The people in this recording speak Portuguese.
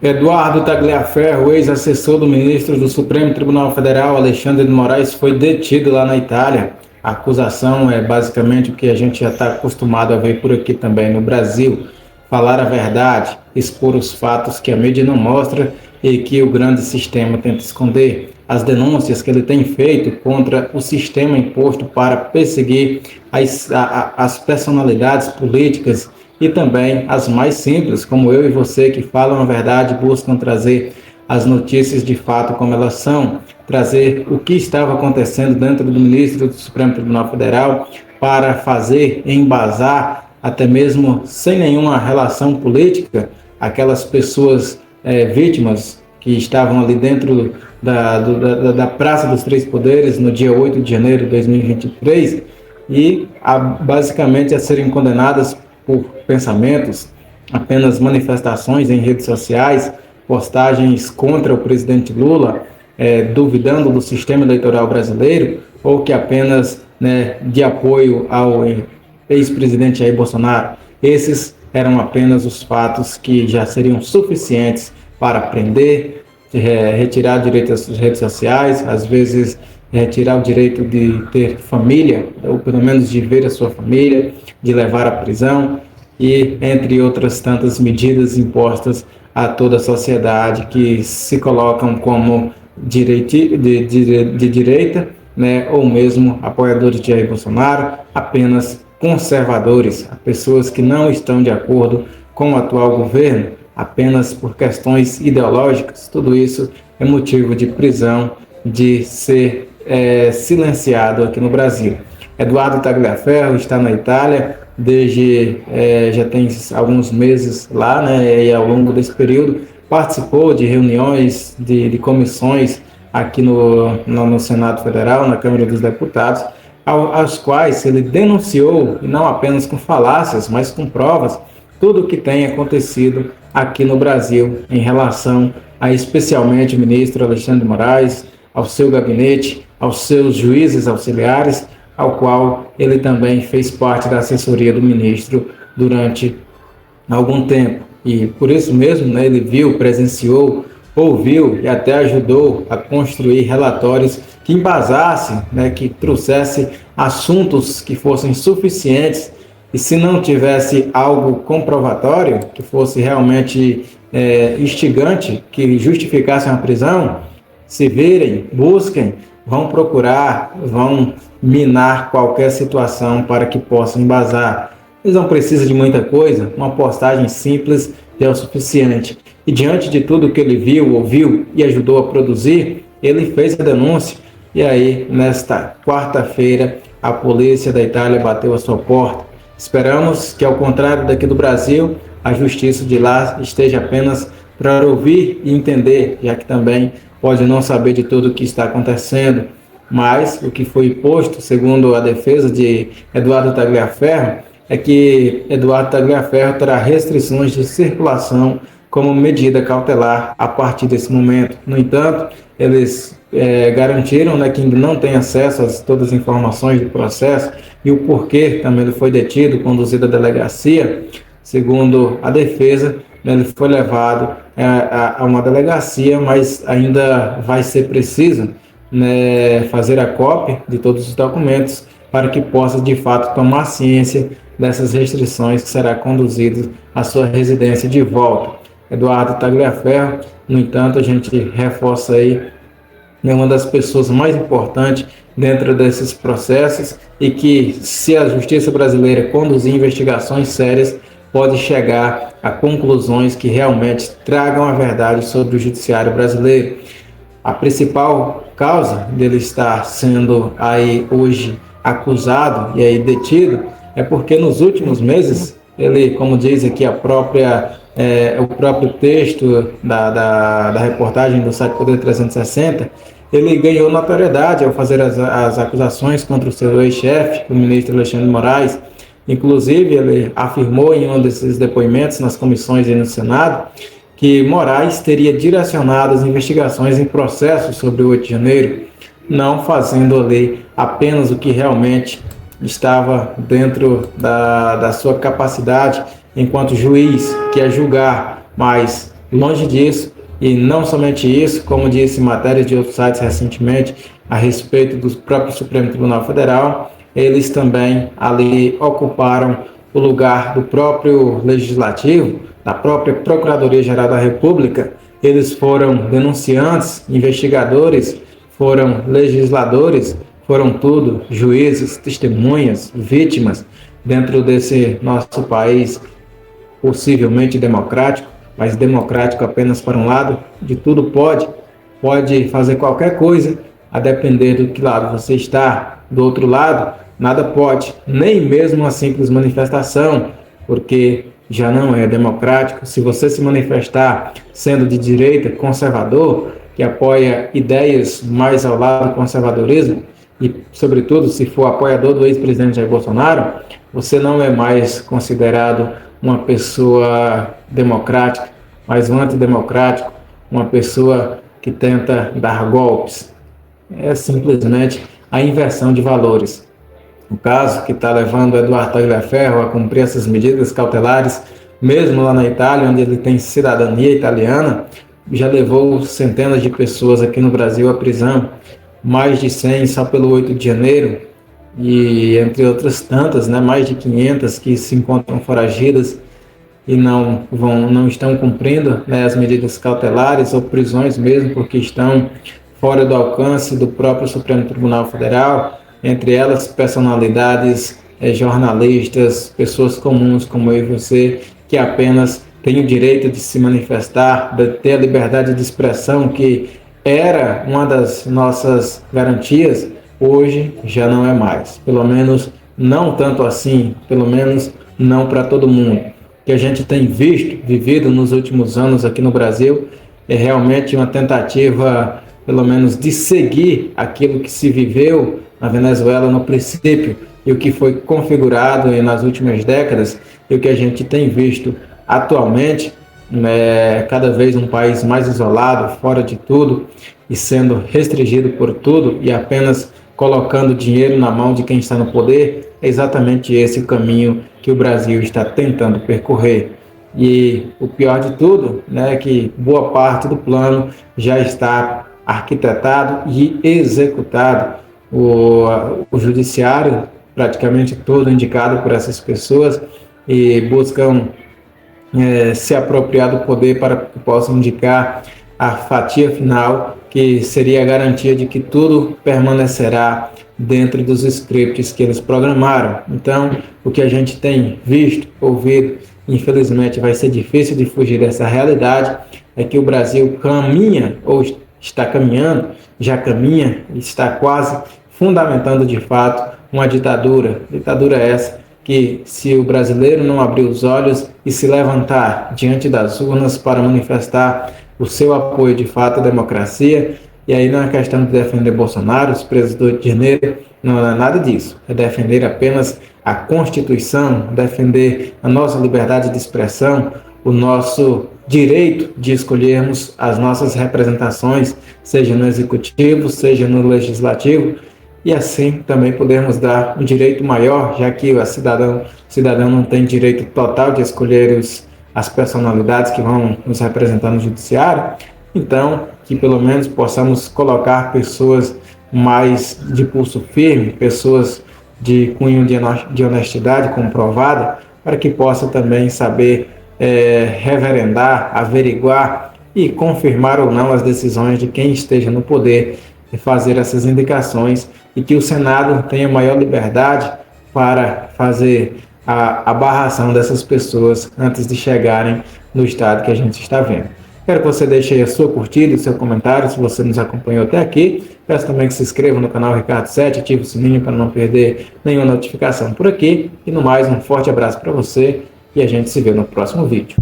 Eduardo Tagliaferro, ex-assessor do ministro do Supremo Tribunal Federal, Alexandre de Moraes, foi detido lá na Itália. A acusação é basicamente o que a gente já está acostumado a ver por aqui também no Brasil: falar a verdade, expor os fatos que a mídia não mostra e que o grande sistema tenta esconder. As denúncias que ele tem feito contra o sistema imposto para perseguir as personalidades políticas e também as mais simples, como eu e você, que falam a verdade, buscam trazer as notícias de fato como elas são, trazer o que estava acontecendo dentro do ministro do Supremo Tribunal Federal para fazer, embasar, até mesmo sem nenhuma relação política, aquelas pessoas vítimas que estavam ali dentro da Praça dos Três Poderes no dia 8 de janeiro de 2023 e basicamente a serem condenadas por pensamentos, apenas manifestações em redes sociais, postagens contra o presidente Lula, duvidando do sistema eleitoral brasileiro, ou que apenas de apoio ao ex-presidente Jair Bolsonaro. Esses eram apenas os fatos que já seriam suficientes para prender, retirar o direito às redes sociais, às vezes retirar o direito de ter família, ou pelo menos de ver a sua família, de levar à prisão e entre outras tantas medidas impostas a toda a sociedade que se colocam como de direita, ou mesmo apoiadores de Jair Bolsonaro, apenas conservadores, pessoas que não estão de acordo com o atual governo, apenas por questões ideológicas. Tudo isso é motivo de prisão, de ser silenciado aqui no Brasil. Eduardo Tagliaferro está na Itália desde já tem alguns meses lá, e ao longo desse período participou de reuniões de comissões aqui no Senado Federal, na Câmara dos Deputados, aos quais ele denunciou, e não apenas com falácias, mas com provas, tudo o que tem acontecido aqui no Brasil em relação a especialmente o ministro Alexandre de Moraes, ao seu gabinete, aos seus juízes auxiliares, ao qual ele também fez parte da assessoria do ministro durante algum tempo. E por isso mesmo, ele viu, presenciou, ouviu e até ajudou a construir relatórios que embasassem, que trouxessem assuntos que fossem suficientes, e se não tivesse algo comprovatório, que fosse realmente instigante, que justificasse uma prisão, se virem, busquem, vão procurar, vão minar qualquer situação para que possam embasar. Eles não precisam de muita coisa, uma postagem simples é o suficiente. E diante de tudo que ele viu, ouviu e ajudou a produzir, ele fez a denúncia. E aí, nesta quarta-feira, a polícia da Itália bateu a sua porta. Esperamos que, ao contrário daqui do Brasil, a justiça de lá esteja apenas para ouvir e entender, já que também pode não saber de tudo o que está acontecendo. Mas o que foi posto, segundo a defesa de Eduardo Tagliaferro, é que Eduardo Tagliaferro terá restrições de circulação como medida cautelar a partir desse momento. No entanto, eles garantiram que ainda não tem acesso a todas as informações do processo e o porquê também ele foi detido, conduzido à delegacia. Segundo a defesa, ele foi levado a uma delegacia, mas ainda vai ser preciso fazer a cópia de todos os documentos para que possa de fato tomar ciência dessas restrições, que será conduzido à sua residência de volta. Eduardo Tagliaferro, no entanto, a gente reforça aí, é uma das pessoas mais importantes dentro desses processos e que, se a justiça brasileira conduzir investigações sérias, pode chegar a conclusões que realmente tragam a verdade sobre o judiciário brasileiro. A principal causa dele estar sendo aí hoje acusado e aí detido é porque nos últimos meses ele, como diz aqui o próprio texto da reportagem do site Poder 360, ele ganhou notoriedade ao fazer as acusações contra o seu ex-chefe, o ministro Alexandre de Moraes. Inclusive, ele afirmou em um desses depoimentos nas comissões e no Senado que Moraes teria direcionado as investigações em processos sobre o 8 de janeiro, não fazendo ali apenas o que realmente estava dentro da sua capacidade enquanto juiz, que é julgar, mas Longe disso, e não somente isso, como disse em matérias de outros sites recentemente, a respeito do próprio Supremo Tribunal Federal, eles também ali ocuparam o lugar do próprio Legislativo, da própria Procuradoria-Geral da República. Eles foram denunciantes, investigadores, foram legisladores, foram tudo, juízes, testemunhas, vítimas, dentro desse nosso país possivelmente democrático, mas democrático apenas para um lado, de tudo pode fazer qualquer coisa, a depender do que lado você está. Do outro lado, nada pode, nem mesmo uma simples manifestação, porque já não é democrático. Se você se manifestar sendo de direita, conservador, que apoia ideias mais ao lado do conservadorismo, e, sobretudo, se for apoiador do ex-presidente Jair Bolsonaro, você não é mais considerado uma pessoa democrática, mas um antidemocrático, uma pessoa que tenta dar golpes. É simplesmente a inversão de valores. O caso que está levando Eduardo Tagliaferro a cumprir essas medidas cautelares, mesmo lá na Itália, onde ele tem cidadania italiana, já levou centenas de pessoas aqui no Brasil à prisão, mais de 100 só pelo 8 de janeiro, e entre outras tantas, né, mais de 500 que se encontram foragidas e não estão cumprindo, né, as medidas cautelares ou prisões mesmo, porque estão fora do alcance do próprio Supremo Tribunal Federal, entre elas personalidades, jornalistas, pessoas comuns como eu e você, que apenas têm o direito de se manifestar, de ter a liberdade de expressão, que era uma das nossas garantias, hoje já não é mais. Pelo menos não tanto assim, pelo menos não para todo mundo. O que a gente tem vivido nos últimos anos aqui no Brasil é realmente uma tentativa, pelo menos, de seguir aquilo que se viveu na Venezuela no princípio e o que foi configurado nas últimas décadas, e o que a gente tem visto atualmente, cada vez um país mais isolado, fora de tudo e sendo restringido por tudo e apenas colocando dinheiro na mão de quem está no poder. É exatamente esse o caminho que o Brasil está tentando percorrer. E o pior de tudo, é que boa parte do plano já está arquitetado e executado. O judiciário, praticamente todo indicado por essas pessoas, e buscam se apropriar do poder para que possam indicar a fatia final, que seria a garantia de que tudo permanecerá dentro dos scripts que eles programaram. Então, o que a gente tem visto, ouvido, infelizmente vai ser difícil de fugir dessa realidade, é que o Brasil caminha, ou está caminhando, já caminha, está quase fundamentando de fato uma ditadura. Ditadura essa que, se o brasileiro não abrir os olhos e se levantar diante das urnas para manifestar o seu apoio de fato à democracia, e aí não é questão de defender Bolsonaro, os presos do 8 de janeiro, não é nada disso. É defender apenas a Constituição, defender a nossa liberdade de expressão, o nosso direito de escolhermos as nossas representações, seja no Executivo, seja no Legislativo, e assim também podermos dar um direito maior, já que o cidadão não tem direito total de escolher as personalidades que vão nos representar no judiciário. Então, que pelo menos possamos colocar pessoas mais de pulso firme, pessoas de cunho de honestidade comprovada, para que possa também saber reverendar, averiguar e confirmar ou não as decisões de quem esteja no poder e fazer essas indicações, e que o Senado tenha maior liberdade para fazer a barração dessas pessoas antes de chegarem no estado que a gente está vendo. Quero que você deixe aí a sua curtida e o seu comentário, se você nos acompanhou até aqui. Peço também que se inscreva no canal Ricardo 7, ative o sininho para não perder nenhuma notificação por aqui. E no mais, um forte abraço para você e a gente se vê no próximo vídeo.